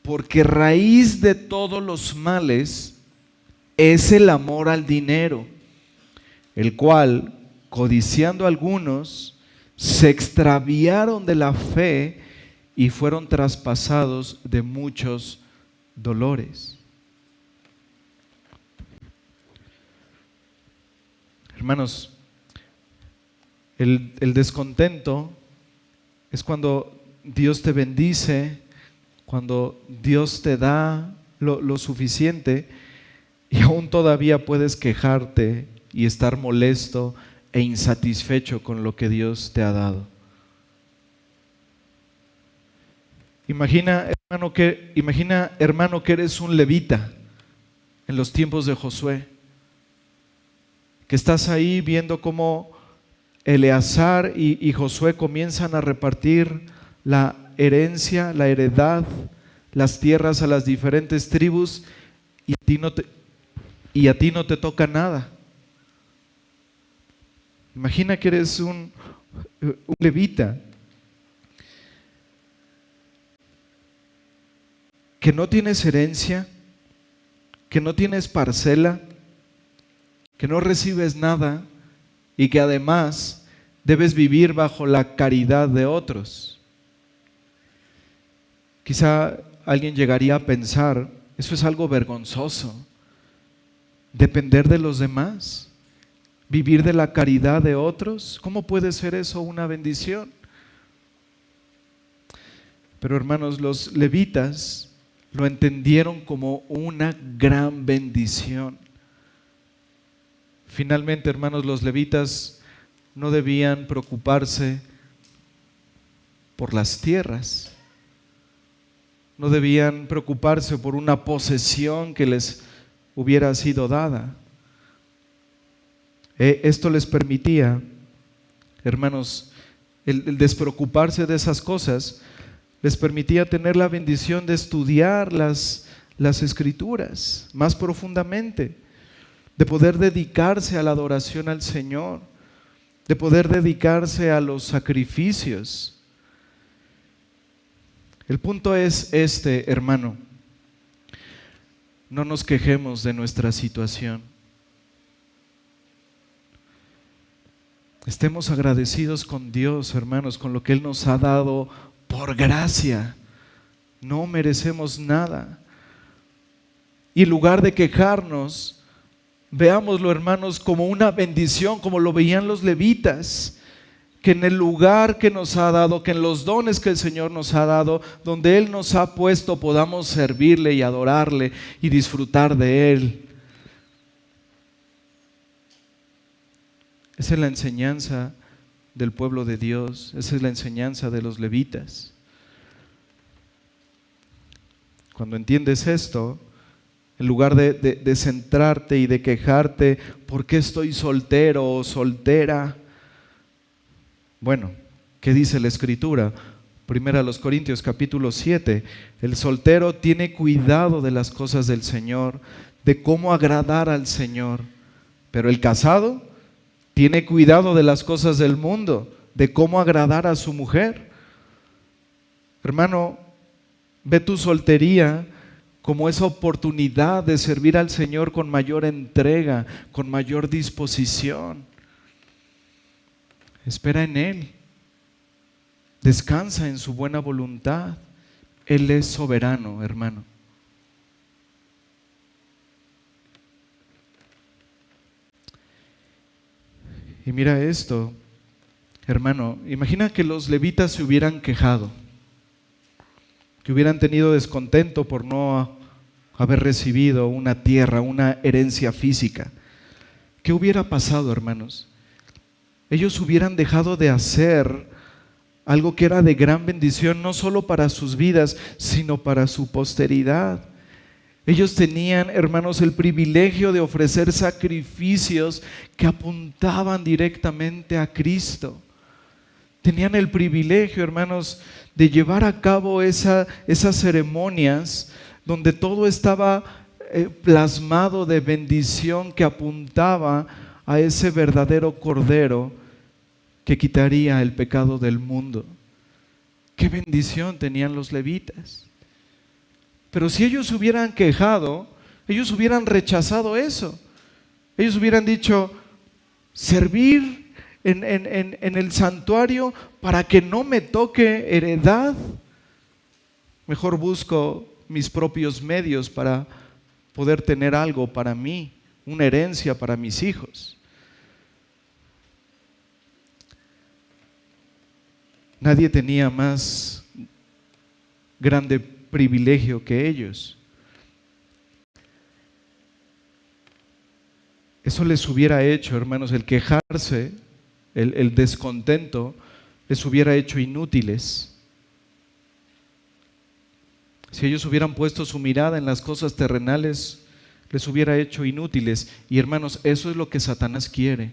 Speaker 1: Porque raíz de todos los males es el amor al dinero, el cual, codiciando algunos, se extraviaron de la fe y fueron traspasados de muchos dolores. Hermanos, el descontento es cuando Dios te bendice, cuando Dios te da lo suficiente y aún todavía puedes quejarte y estar molesto e insatisfecho con lo que Dios te ha dado. Imagina, hermano, que eres un levita en los tiempos de Josué, que estás ahí viendo cómo Eleazar y Josué comienzan a repartir la herencia, la heredad, las tierras a las diferentes tribus y a ti no te toca nada. Imagina que eres un levita que no tienes herencia, que no tienes parcela, que no recibes nada y que además debes vivir bajo la caridad de otros. Quizá alguien llegaría a pensar, eso es algo vergonzoso, depender de los demás. vivir de la caridad de otros. ¿Cómo puede ser eso una bendición? Pero hermanos, los levitas lo entendieron como una gran bendición. Finalmente, hermanos, los levitas no debían preocuparse por las tierras, no debían preocuparse por una posesión que les hubiera sido dada. Esto les permitía, hermanos, el despreocuparse de esas cosas, les permitía tener la bendición de estudiar las Escrituras más profundamente, de poder dedicarse a la adoración al Señor, de poder dedicarse a los sacrificios. El punto es este, hermano: no nos quejemos de nuestra situación. Estemos agradecidos con Dios, hermanos, con lo que Él nos ha dado por gracia. No merecemos nada. Y en lugar de quejarnos, veámoslo, hermanos, como una bendición, como lo veían los levitas, que en el lugar que nos ha dado, que en los dones que el Señor nos ha dado, donde Él nos ha puesto, podamos servirle y adorarle y disfrutar de Él. Esa es la enseñanza del pueblo de Dios, esa es la enseñanza de los levitas. Cuando entiendes esto, en lugar de centrarte y de quejarte, ¿por qué estoy soltero o soltera? Bueno, ¿qué dice la Escritura? Primera a los Corintios capítulo 7, el soltero tiene cuidado de las cosas del Señor, de cómo agradar al Señor, pero el casado tiene cuidado de las cosas del mundo, de cómo agradar a su mujer. Hermano, ve tu soltería como esa oportunidad de servir al Señor con mayor entrega, con mayor disposición. Espera en Él. Descansa en su buena voluntad. Él es soberano, hermano. Y mira esto, hermano, imagina que los levitas se hubieran quejado, que hubieran tenido descontento por no haber recibido una tierra, una herencia física. ¿Qué hubiera pasado, hermanos? Ellos hubieran dejado de hacer algo que era de gran bendición, no solo para sus vidas, sino para su posteridad. Ellos tenían, hermanos, el privilegio de ofrecer sacrificios que apuntaban directamente a Cristo. Tenían el privilegio, hermanos, de llevar a cabo esas ceremonias donde todo estaba plasmado de bendición que apuntaba a ese verdadero Cordero que quitaría el pecado del mundo. ¡Qué bendición tenían los levitas! Pero si ellos hubieran quejado, ellos hubieran rechazado eso. Ellos hubieran dicho, servir en el santuario para que no me toque heredad. Mejor busco mis propios medios para poder tener algo para mí, una herencia para mis hijos. Nadie tenía más grande privilegio que ellos. Eso les hubiera hecho, hermanos, el quejarse, el descontento, les hubiera hecho inútiles. Si ellos hubieran puesto su mirada en las cosas terrenales, les hubiera hecho inútiles. Y hermanos, eso es lo que Satanás quiere.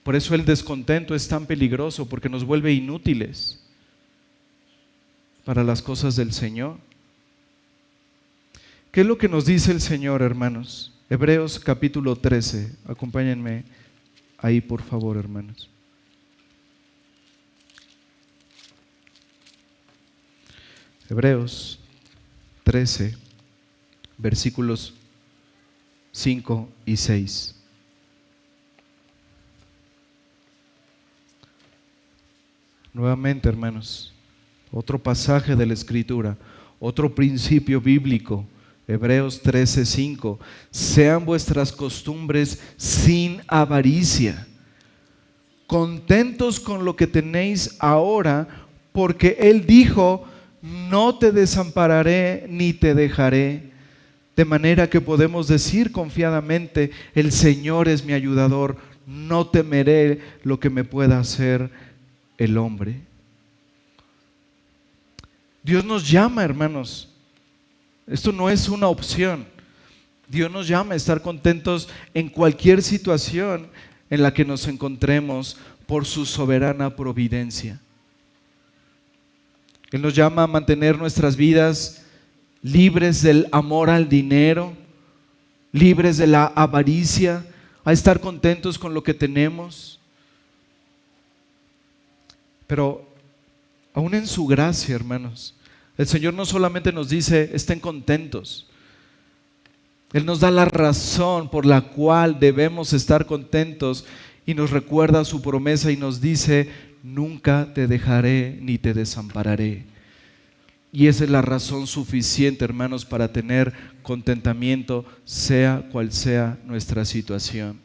Speaker 1: Por eso el descontento es tan peligroso, porque nos vuelve inútiles para las cosas del Señor. ¿Qué es lo que nos dice el Señor, hermanos? Hebreos capítulo 13. Acompáñenme ahí, por favor, hermanos. Hebreos 13, versículos 5 y 6. Nuevamente, hermanos, otro pasaje de la Escritura, otro principio bíblico Hebreos 13:5. Sean vuestras costumbres sin avaricia, contentos con lo que tenéis ahora, porque Él dijo: no te desampararé ni te dejaré. De manera que podemos decir confiadamente: el Señor es mi ayudador, no temeré lo que me pueda hacer el hombre. Dios nos llama, hermanos. Esto no es una opción. Dios nos llama a estar contentos en cualquier situación en la que nos encontremos por su soberana providencia. Él nos llama a mantener nuestras vidas libres del amor al dinero, libres de la avaricia, a estar contentos con lo que tenemos. Pero aún en su gracia, hermanos, el Señor no solamente nos dice: estén contentos. Él nos da la razón por la cual debemos estar contentos y nos recuerda su promesa y nos dice: nunca te dejaré ni te desampararé. Y esa es la razón suficiente, hermanos, para tener contentamiento, sea cual sea nuestra situación.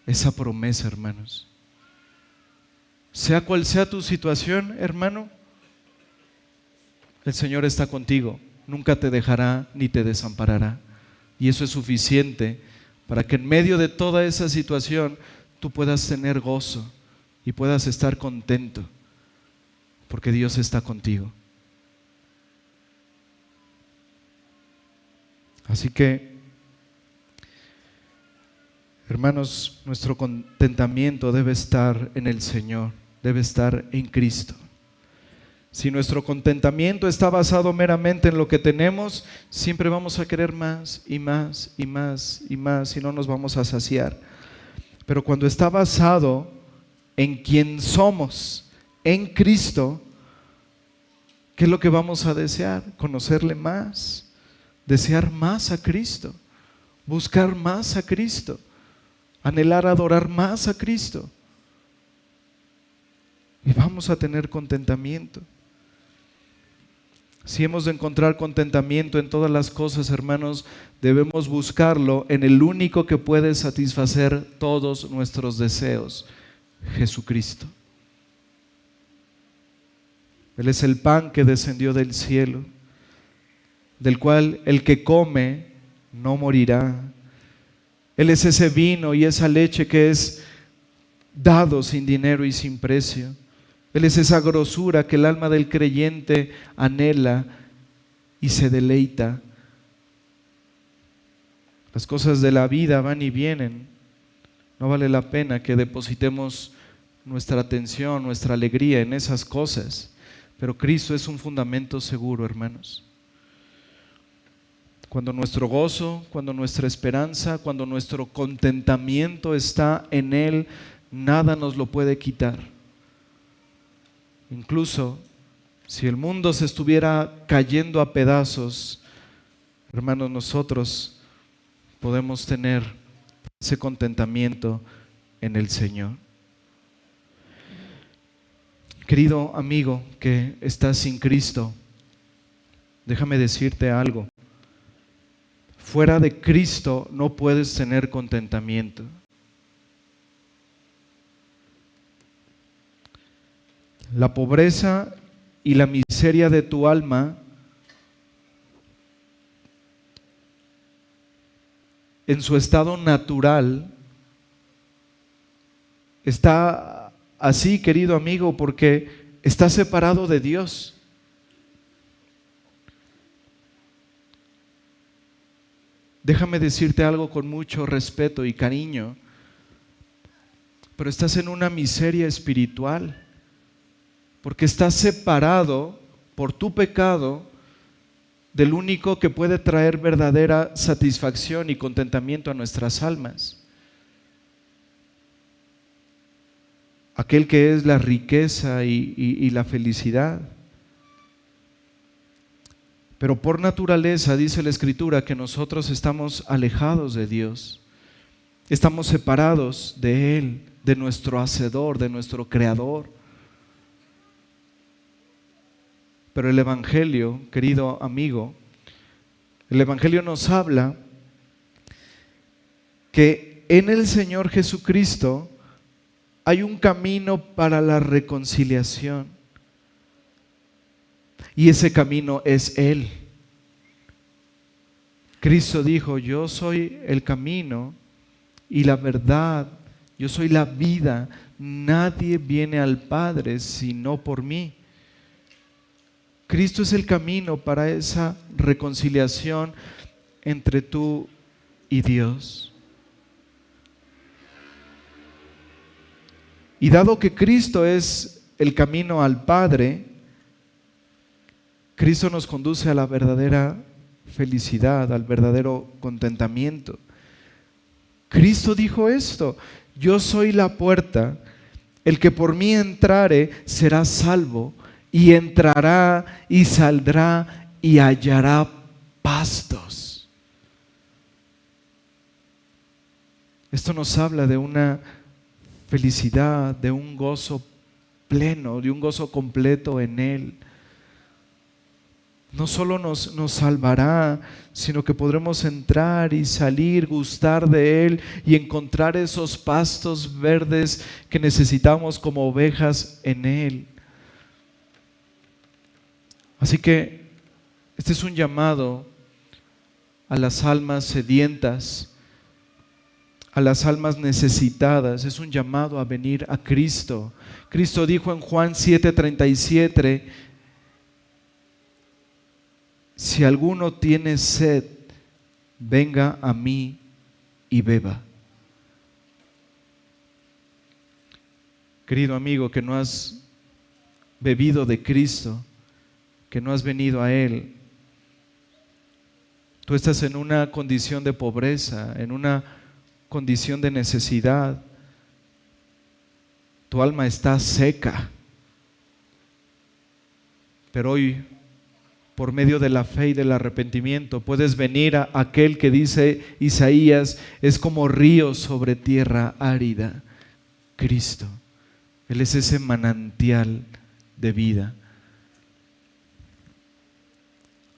Speaker 1: Esa promesa, hermanos. Sea cual sea tu situación, hermano, el Señor está contigo. Nunca te dejará ni te desamparará. Y eso es suficiente para que en medio de toda esa situación tú puedas tener gozo y puedas estar contento, porque Dios está contigo. Así que, hermanos, nuestro contentamiento debe estar en el Señor, debe estar en Cristo. Si nuestro contentamiento está basado meramente en lo que tenemos, siempre vamos a querer más y más y más y más y no nos vamos a saciar. Pero cuando está basado en quien somos, en Cristo, ¿qué es lo que vamos a desear? Conocerle más, desear más a Cristo, buscar más a Cristo, anhelar adorar más a Cristo. Y vamos a tener contentamiento. Si hemos de encontrar contentamiento en todas las cosas, hermanos, debemos buscarlo en el único que puede satisfacer todos nuestros deseos: Jesucristo. Él es el pan que descendió del cielo, del cual el que come no morirá. Él es ese vino y esa leche que es dado sin dinero y sin precio. Él es esa grosura que el alma del creyente anhela y se deleita. Las cosas de la vida van y vienen. No vale la pena que depositemos nuestra atención, nuestra alegría en esas cosas. Pero Cristo es un fundamento seguro, hermanos. Cuando nuestro gozo, cuando nuestra esperanza, cuando nuestro contentamiento está en Él, nada nos lo puede quitar. Incluso si el mundo se estuviera cayendo a pedazos, hermanos, nosotros podemos tener ese contentamiento en el Señor. Querido amigo que estás sin Cristo, déjame decirte algo. Fuera de Cristo no puedes tener contentamiento. La pobreza y la miseria de tu alma en su estado natural está así, querido amigo, porque está separado de Dios. Déjame decirte algo con mucho respeto y cariño, pero estás en una miseria espiritual, porque estás separado por tu pecado del único que puede traer verdadera satisfacción y contentamiento a nuestras almas. Aquel que es la riqueza y la felicidad. Pero por naturaleza dice la Escritura que nosotros estamos alejados de Dios, estamos separados de Él, de nuestro Hacedor, de nuestro Creador. Pero el Evangelio, querido amigo, el Evangelio nos habla que en el Señor Jesucristo hay un camino para la reconciliación. Y ese camino es Él. Cristo dijo: yo soy el camino y la verdad, yo soy la vida. Nadie viene al Padre sino por mí. Cristo es el camino para esa reconciliación entre tú y Dios. Y dado que Cristo es el camino al Padre, Cristo nos conduce a la verdadera felicidad, al verdadero contentamiento. Cristo dijo esto: yo soy la puerta, el que por mí entrare será salvo, y entrará y saldrá y hallará pastos. Esto nos habla de una felicidad, de un gozo pleno, de un gozo completo en Él. No solo nos salvará, sino que podremos entrar y salir, gustar de Él y encontrar esos pastos verdes que necesitamos como ovejas en Él. Así que este es un llamado a las almas sedientas, a las almas necesitadas. Es un llamado a venir a Cristo. Cristo dijo en Juan 7:37: si alguno tiene sed, venga a mí y beba. Querido amigo, que no has bebido de Cristo, que no has venido a Él, tú estás en una condición de pobreza, en una condición de necesidad. Tu alma está seca. Pero hoy, por medio de la fe y del arrepentimiento, puedes venir a aquel que dice Isaías: es como río sobre tierra árida. Cristo. Él es ese manantial de vida.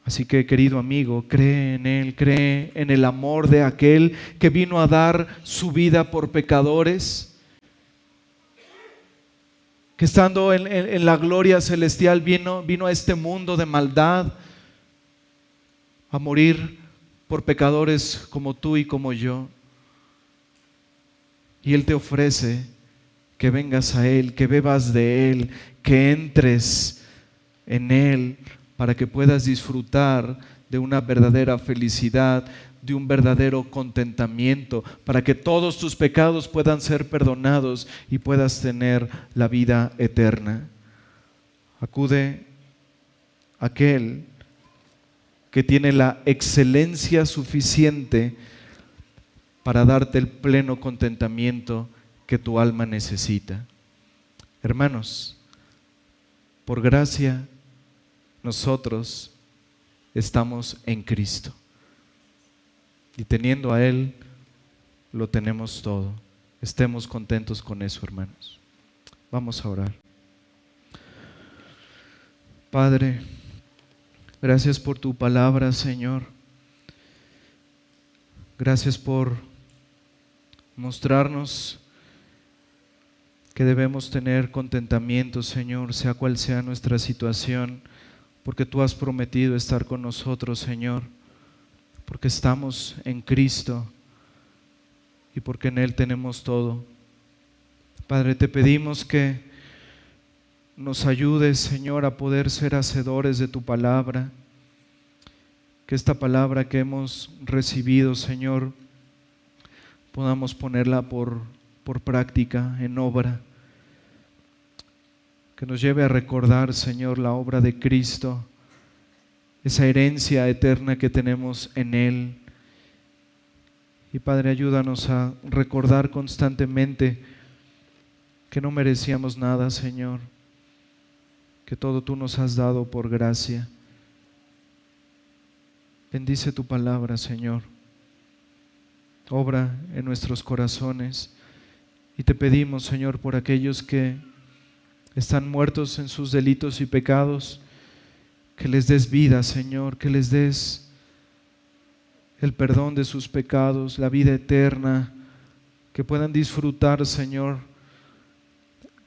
Speaker 1: Así que, querido amigo, cree en Él, cree en el amor de aquel que vino a dar su vida por pecadores, que estando en la gloria celestial vino a este mundo de maldad a morir por pecadores como tú y como yo. Y Él te ofrece que vengas a Él, que bebas de Él, que entres en Él, para que puedas disfrutar de una verdadera felicidad, de un verdadero contentamiento, para que todos tus pecados puedan ser perdonados y puedas tener la vida eterna. Acude a aquel que tiene la excelencia suficiente para darte el pleno contentamiento que tu alma necesita. Hermanos, por gracia, nosotros estamos en Cristo y teniendo a Él lo tenemos todo. Estemos contentos con eso, hermanos. Vamos a orar. Padre, gracias por tu palabra, Señor. Gracias por mostrarnos que debemos tener contentamiento, Señor, sea cual sea nuestra situación, porque tú has prometido estar con nosotros, Señor, porque estamos en Cristo y porque en Él tenemos todo. Padre, te pedimos que nos ayudes, Señor, a poder ser hacedores de tu palabra, que esta palabra que hemos recibido, Señor, podamos ponerla por práctica, en obra. Que nos lleve a recordar, Señor, la obra de Cristo, esa herencia eterna que tenemos en Él. Y Padre, ayúdanos a recordar constantemente que no merecíamos nada, Señor, que todo tú nos has dado por gracia. Bendice tu palabra, Señor. Obra en nuestros corazones. Y te pedimos, Señor, por aquellos que están muertos en sus delitos y pecados, que les des vida, Señor, que les des el perdón de sus pecados, la vida eterna, que puedan disfrutar, Señor,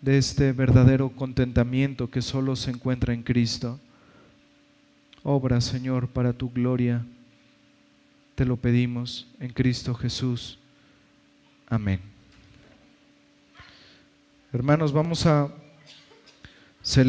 Speaker 1: de este verdadero contentamiento que solo se encuentra en Cristo. Obra, Señor, para tu gloria. Te lo pedimos en Cristo Jesús. Amén. Hermanos, vamos a